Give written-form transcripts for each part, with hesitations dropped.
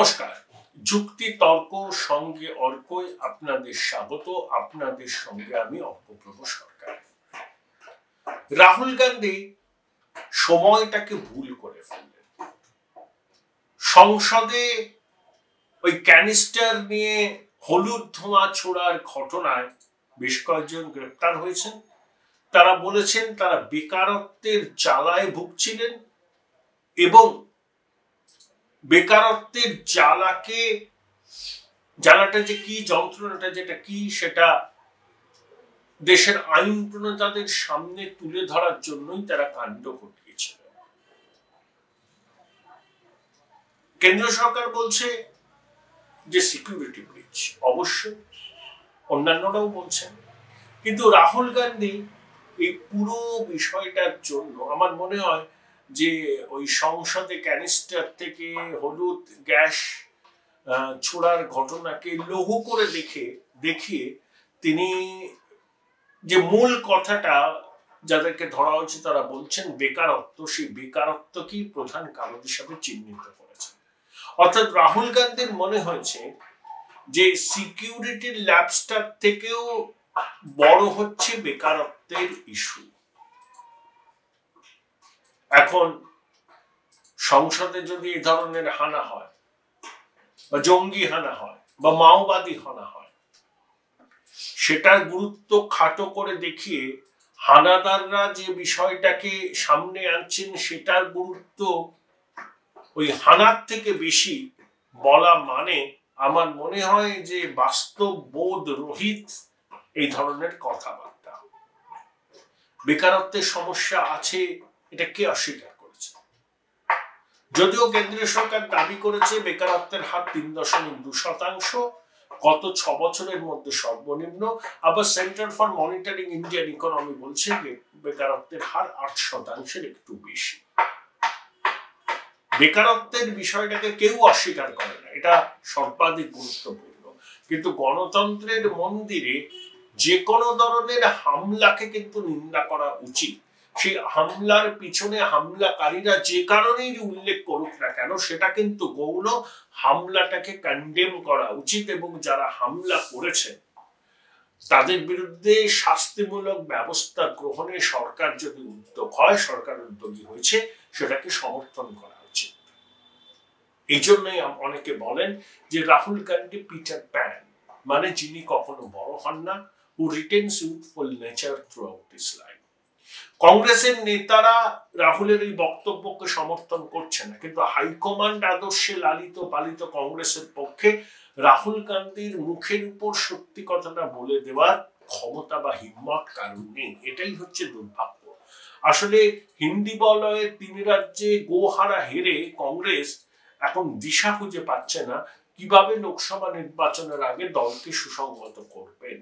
নমস্কার, যুক্তি তর্ক সঙ্গে অর্কই আপনাদের স্বাগত। আপনাদের সঙ্গে আমি অর্কপ্রভ সরকার। রাহুল গান্ধী সময়টাকে ভুল করে ফেললেন। সংসদে ওই ক্যানিস্টার নিয়ে হলুদ ধোঁয়া ছোড়ার ঘটনায় বেশ কয়েকজন গ্রেপ্তার হয়েছেন। তারা বলেছেন তারা বেকারত্বের জ্বালায় ভুগছিলেন এবং বেকারত্বের জ্বালাটা যে কি, যন্ত্রণাটা যেটা কি, সেটা দেশের আইন প্রণেতাদের সামনে তুলে ধরার জন্যই তারা কাণ্ড ঘটিয়েছিলেন। কেন্দ্র সরকার বলছে যে সিকিউরিটি ব্রিচ, অবশ্যই অন্যান্যরাও বলছেন, কিন্তু রাহুল গান্ধী এই পুরো বিষয়টার জন্য আমার মনে হয় যে ওই সংসদে ক্যানিস্টার থেকে হলুদ গ্যাস ছোড়ার ঘটনাকে লঘু করে দেখিয়ে তিনি যে মূল কথাটা যাদেরকে ধরা হয়েছে তারা বলছেন বেকারত্ব, সেই বেকারত্বকেই প্রধান কারণ হিসাবে চিহ্নিত করেছেন। অর্থাৎ রাহুল গান্ধীর মনে হয়েছে যে সিকিউরিটির ল্যাপসটার থেকেও বড় হচ্ছে বেকারত্বের ইস্যু। এখন সংসদে যদি এই ধরনের হানা হয় বা জঙ্গি হানা হয় বা মাওবাদী হানা হয়, সেটার গুরুত্ব খাটো করে দেখিয়ে হানাদাররা যে বিষয়টাকে সামনে আনছেন সেটার গুরুত্ব ওই হানার থেকে বেশি বলা মানে আমার মনে হয় যে বাস্তব বোধ রহিত এই ধরনের কথাবার্তা। বেকারত্বের সমস্যা আছে, এটা কে অস্বীকার করেছে? যদিও কেন্দ্রীয় সরকার দাবি করেছে বেকারত্বের হার ৩.২%, গত ৬ বছরের মধ্যে সর্বনিম্ন। আবার centre for monitoring Indian economy বলছে বেকারত্বের হার ৮% একটু বেশি। বেকারত্বের বিষয়টাকে কেউ অস্বীকার করে না, এটা সর্বাধিক গুরুত্বপূর্ণ। কিন্তু গণতন্ত্রের মন্দিরে যে কোনো ধরনের হামলাকে কিন্তু নিন্দা করা উচিত। সেই হামলার পিছনে হামলাকারীরা যে কারণেই উল্লেখ করুক না কেন, সেটা কিন্তু গৌণ, হামলাটাকে কন্ডেম করা উচিত এবং যারা হামলা করেছে তাদের বিরুদ্ধে শাস্তিমূলক ব্যবস্থা গ্রহণে সরকার যদি উদ্যোগ হয়, সরকার উদ্যোগী হয়েছে, সেটাকে সমর্থন করা উচিত। এই জন্যই অনেকে বলেন যে রাহুল গান্ধী পিটার প্যান, মানে যিনি কখনো বড় হন না, who retains youthful nature throughout his life. কংগ্রেসের নেতারা রাহুলের এই বক্তব্যকে সমর্থন করছে না, কিন্তু হাইকমান্ড আদর্শে লালিত পালিত কংগ্রেসের পক্ষে রাহুল গান্ধীর মুখের উপর সত্যি কথাটা বলে দেওয়ার ক্ষমতা বা হিম্মত কারণ নেই। এটাই হচ্ছে দুর্ভাগ্য। আসলে হিন্দি বলয়ের ৩ রাজ্যে গোহারা হেরে কংগ্রেস এখন দিশা খুঁজে পাচ্ছে না কিভাবে লোকসভা নির্বাচনের আগে দলকে সুসংহত করবেন।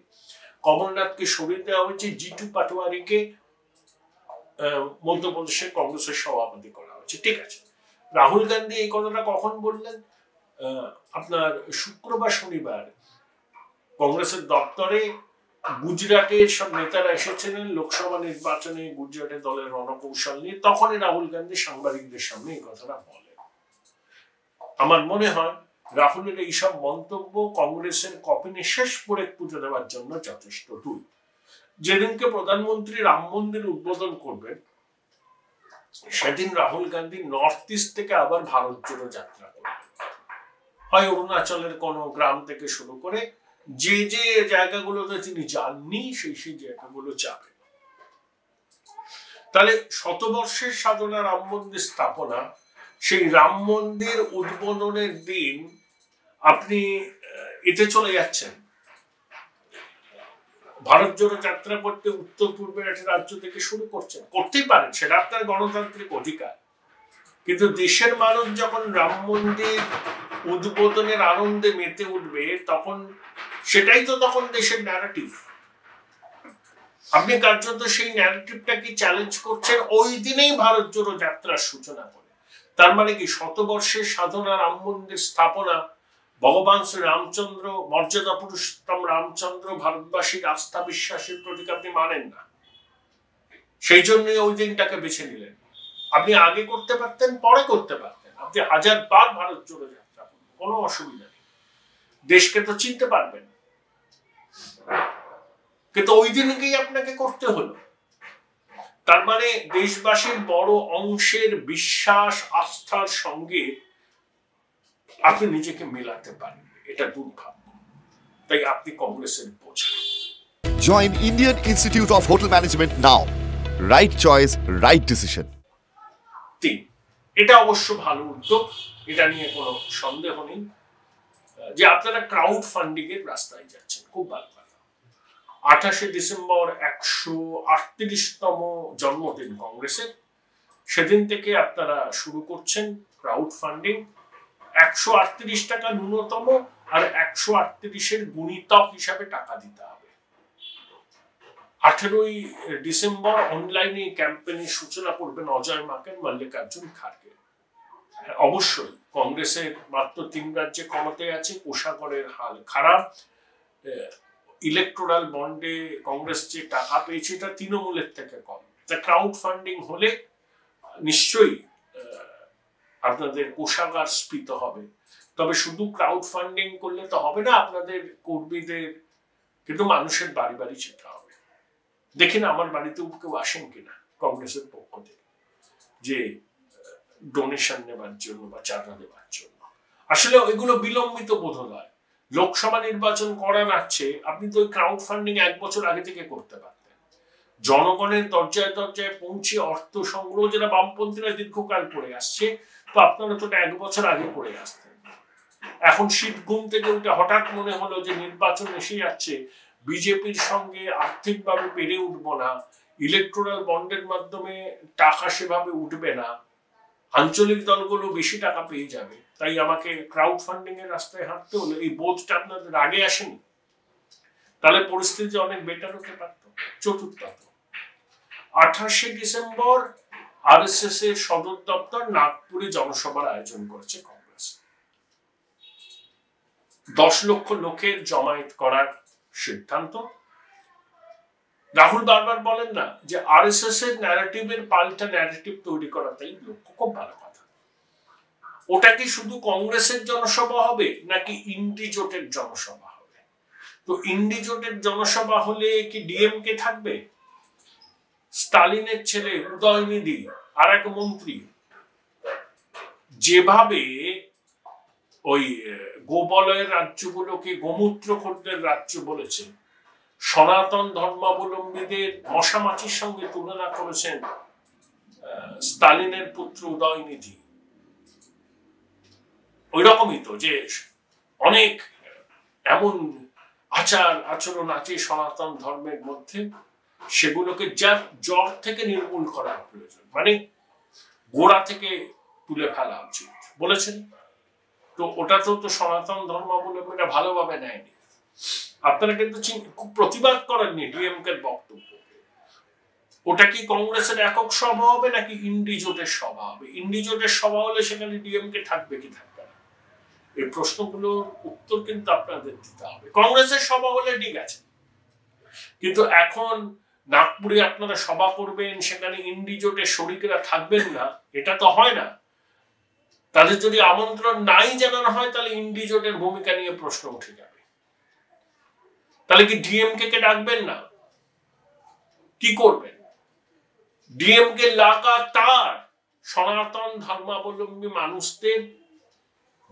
কমলনাথকে সরিয়ে দেওয়া হয়েছে, জিতু পাটোয়ারিকে মধ্যপ্রদেশের কংগ্রেসের সভাপতি করা হয়েছে, ঠিক আছে। রাহুল গান্ধী এই কথাটা কখন বললেন? আপনার শুক্রবার শনিবার কংগ্রেসের দপ্তরে গুজরাটের সব নেতারা এসেছিলেন লোকসভা নির্বাচনে গুজরাটের দলের রণকৌশল নিয়ে, তখনই রাহুল গান্ধী সাংবাদিকদের সামনে এই কথাটা বলেন। আমার মনে হয় রাহুলের এইসব মন্তব্য কংগ্রেসের কফিনে শেষ করে পুজো দেওয়ার জন্য যথেষ্ট। যেদিনকে প্রধানমন্ত্রী রাম মন্দির উদ্বোধন করবেন, সেদিন রাহুল গান্ধী নর্থ ইস্ট থেকে আবার ভারত জোড়ো যাত্রা করবেন। হয় অরুণাচলের কোন গ্রাম থেকে শুরু করে যে যে জায়গাগুলোতে তিনি যাননি সেই জায়গাগুলো যাবেন। তাহলে শতবর্ষের সাধনা রাম মন্দির স্থাপনা, সেই রাম মন্দির উদ্বোধনের দিন আপনি এতে চলে যাচ্ছেন, ভারত জোড়ো যাত্রা করতে উত্তর পূর্বের একটা রাজ্য থেকে শুরু করছেন, করতেই পারেন, সেটা আপনার গণতান্ত্রিক অধিকার। কিন্তু দেশের মানুষ যখন রাম মন্দির উদ্বোধনের আনন্দে মেতে উঠবে, তখন সেটাই তো তখন দেশের ন্যারেটিভ। আপনি কার্যত সেই ন্যারেটিভটাকে চ্যালেঞ্জ করছেন ওই দিনেই ভারত জোড়ো যাত্রার সূচনা করে। তার মানে কি শতবর্ষের সাধনা রাম মন্দির স্থাপনা, ভগবান শ্রী রামচন্দ্র, মর্যাদা পুরুষোত্তম রামচন্দ্র ভারতবাসীর আস্থা বিশ্বাসের প্রতীক আপনি মানেন না, সেই জন্যই ওই দিনটাকে বেছে নিলেন। আপনি আগে করতে পারতেন, পরে করতে পারতেন, আপনি 1000 বার ভারত জোড়ো যাত্রা করুন, কোনো অসুবিধা নেই, দেশকে তো চিনতে পারবেন, কিন্তু ওই দিনকেই আপনাকে করতে হলো। তার মানে দেশবাসীর বড় অংশের বিশ্বাস আস্থার সঙ্গে আপনি নিজেকে মেলাতে পারেন, এটা দুর্ভাগ্য। তাই আপনি কংগ্রেসের বোঝা। Join Indian Institute of Hotel Management now. Right choice, right decision. এটা অবশ্য ভালো উদ্যোগ, এটা নিয়ে কোনো সন্দেহ নেই যে আপনারা ক্রাউড ফান্ডিং এর রাস্তায় যাচ্ছেন, খুব ভালো কথা। 28শে ডিসেম্বর 138তম জন্মদিন কংগ্রেসের, সেদিন থেকে আপনারা শুরু করছেন ক্রাউড ফান্ডিং। 138 টাকা ন্যূনতম, আর 138-এর গুণিতক হিসাবে টাকা দিতে হবে। 18ই ডিসেম্বর অনলাইনে ক্যাম্পেইনের সূচনা করবেন অজয় মাকেন, মল্লিকার্জুন খাড়গে। অবশ্যই কংগ্রেসের মাত্র 3 রাজ্যে ক্ষমতায় আছে, কোষাগারের হাল খারাপ, ইলেকটোরাল বন্ডে কংগ্রেস যে টাকা পেয়েছে এটা তৃণমূলের থেকে কম। তা ক্রাউড ফান্ডিং হলে নিশ্চয়ই আপনাদের কোষাগার স্ফীত হবে। তবে শুধু ক্রাউড ফান্ডিং করলে তো হবে না, আপনাদের কর্মীদের কিন্তু মানুষের বাড়ি বাড়ি যেতে হবে। দেখি না আমার বাড়িতেও কেউ আসেন কিনা কংগ্রেসের পক্ষ থেকে যে ডোনেশন নেবার জন্য বা চাঁদা দেওয়ার জন্য। আসলে ওইগুলো বিলম্বিত বোধ হয়। লোকসভা নির্বাচন করার আছে, আপনি তো ক্রাউড ফান্ডিং 1 বছর আগে থেকে করতে পারতেন। জনগণের দরজায় দরজায় পৌঁছে অর্থ সংগ্রহ, যেটা বামপন্থীরা দীর্ঘকাল করে আসছে, তো আপনারা তো 1 বছর আগে করে আসতেন। এখন শীত ঘুম থেকে উঠে হঠাৎ মনে হলো যে নির্বাচন এসে যাচ্ছে, বিজেপির সঙ্গে আর্থিকভাবে পেরে উঠবো না, ইলেকট্রাল বন্ডের মাধ্যমে টাকা সেভাবে উঠবে না, আঞ্চলিক দলগুলো বেশি টাকা পেয়ে যাবে, তাই আমাকে ক্রাউড ফান্ডিং এর রাস্তায় হাঁটতে হলো। এই বোধটা আপনাদের আগে আসেনি, তাহলে পরিস্থিতি অনেক বেটার হতে পারত। চতুর্থত, 28শে ডিসেম্বর আরএসএস এর সদর দপ্তর নাগপুরে জনসভার আয়োজন করেছে কংগ্রেস। 10 লক্ষ লোকের জমায়েত করার সিদ্ধান্ত। রাহুল বারবার বলেন না যে আরএসএস এর ন্যারেটিভের পাল্টা ন্যারেটিভ তৈরি করাটাই লক্ষ্য, খুব ভালো কথা। ওটা কি শুধু কংগ্রেসের জনসভা হবে নাকি ইন্ডি জোটের জনসভা হবে? তো ইন্ডি জোটের জনসভা হলে কি ডিএমকে থাকবে? স্টালিনের ছেলে উদয়নিধি আর এক মন্ত্রী যেভাবে ওই গোবলয়ের রাজ্যগুলোকে গোমূত্রখোরদের রাজ্য বলেছেন, সনাতন ধর্মাবলম্বীদের মশামাছির সঙ্গে তুলনা করেছেন স্টালিনের পুত্র উদয়নিধি, ওই রকমই তো যে অনেক এমন আচার আচরণ আছে সনাতন ধর্মের মধ্যে, সেগুলোকে যার জড় থেকে নির্মূল করার প্রয়োজন, মানে গোড়া থেকে তুলে ফেলা উচিত বলেছেন। তো ওটা তো সনাতন ধর্মাবলম্বীরা ভালোভাবে নেয়নি। আপনারা কিন্তু খুব প্রতিবাদ করেননি ডিএমকে বক্তব্য। ওটা কি কংগ্রেসের একক সভা হবে নাকি ইন্ডি জোটের সভা হবে? ইন্ডি জোটের সভা হলে সেখানে ডিএমকে থাকবে কি থাকবে না, এই প্রশ্নগুলোর উত্তর কিন্তু আপনাদের দিতে হবে। কংগ্রেসের সভা হলে ঠিক আছে, কিন্তু এখন নাগপুরে আপনারা সভা করবেন, সেখানে ইন্ডি জোটের শরিকরা থাকবেন না, এটা তো হয় না। তাদের যদি আমন্ত্রণ নাই জানানো হয়, তাহলে ইন্ডি জোটের ভূমিকা নিয়ে প্রশ্ন উঠে যাবে। তাহলে কি ডিএমকে কে ডাকবেন না? কি করবেন? ডিএমকে লাগাতার সনাতন ধর্মাবলম্বী মানুষদের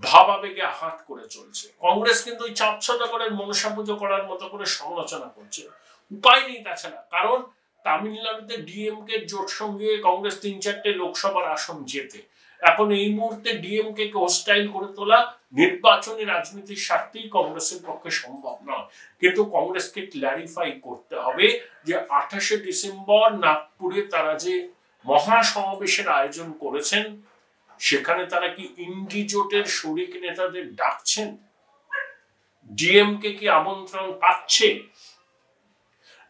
ভাবাবেগে আঘাত করে চলছে। কংগ্রেস কিন্তু ওই চাপ সদাগরের মনসা পুজো করার মতো করে সমালোচনা করছে, উপায় নেই তাছাড়া। কারণ তামিলনাড়ুতে ডিএমকে জোট সঙ্গে কংগ্রেস 3-4টে লোকসভার আসন জেতে। এখন এই মুহূর্তে ডিএমকে কে হোস্টাইল করে তোলা নির্বাচনী রাজনীতির স্বার্থেই কংগ্রেসের পক্ষে সম্ভব নয়। কিন্তু কংগ্রেসকে ক্ল্যারিফাই করতে হবে যে 28শে ডিসেম্বর নাগপুরে তারা যে মহাসমাবেশের আয়োজন করেছেন, সেখানে তারা কি ইন্ডি জোটের শরিক নেতাদের ডাকছেন? ডিএমকে কি আমন্ত্রণ পাচ্ছে?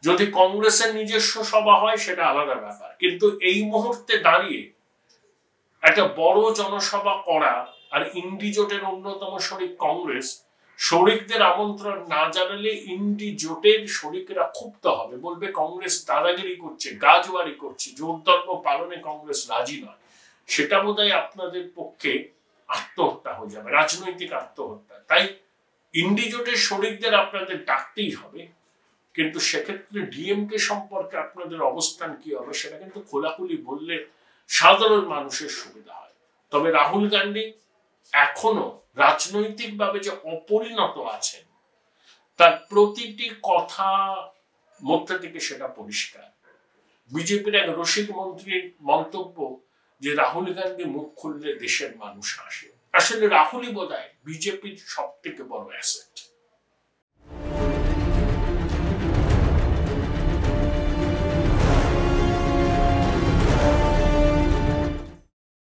যদি কংগ্রেসের নিজস্ব সভা হয় সেটা আলাদা ব্যাপার, কিন্তু এই মুহূর্তে দাঁড়িয়ে একটা বড় জনসভা করা আর ইন্ডি জোটের অন্যতম শরিক কংগ্রেস শরিকদের আমন্ত্রণ না জানালে ইন্ডি জোটের শরিকরা ক্ষুব্ধ হবে, বলবে কংগ্রেস দাদাগিরি করছে, গাজওয়ারি করছে, জোরধর্ম পালনে কংগ্রেস রাজি নয়। সেটা বোধহয় আপনাদের পক্ষে আত্মহত্যা হয়ে যাবে, রাজনৈতিক আত্মহত্যা। তাই ইন্ডি জোটের শরিকদের আপনাদের ডাকতেই হবে, কিন্তু সেক্ষেত্রে ডিএমকে সম্পর্কে আপনাদের অবস্থান কি হবে সেটা কিন্তু খোলাখুলি বললে সাধারণ মানুষের সুবিধা হয়। তবে রাহুল গান্ধী এখনো রাজনৈতিকভাবে যে অপরিণত আছেন তার প্রতিটি কথা মধ্যে থেকে সেটা পরিষ্কার। বিজেপির এক রসিক মন্ত্রীর মন্তব্য যে রাহুল গান্ধী মুখ খুললে দেশের মানুষ আসে। আসলে রাহুলই বোধহয় বিজেপির সব থেকে বড় অ্যাসেট।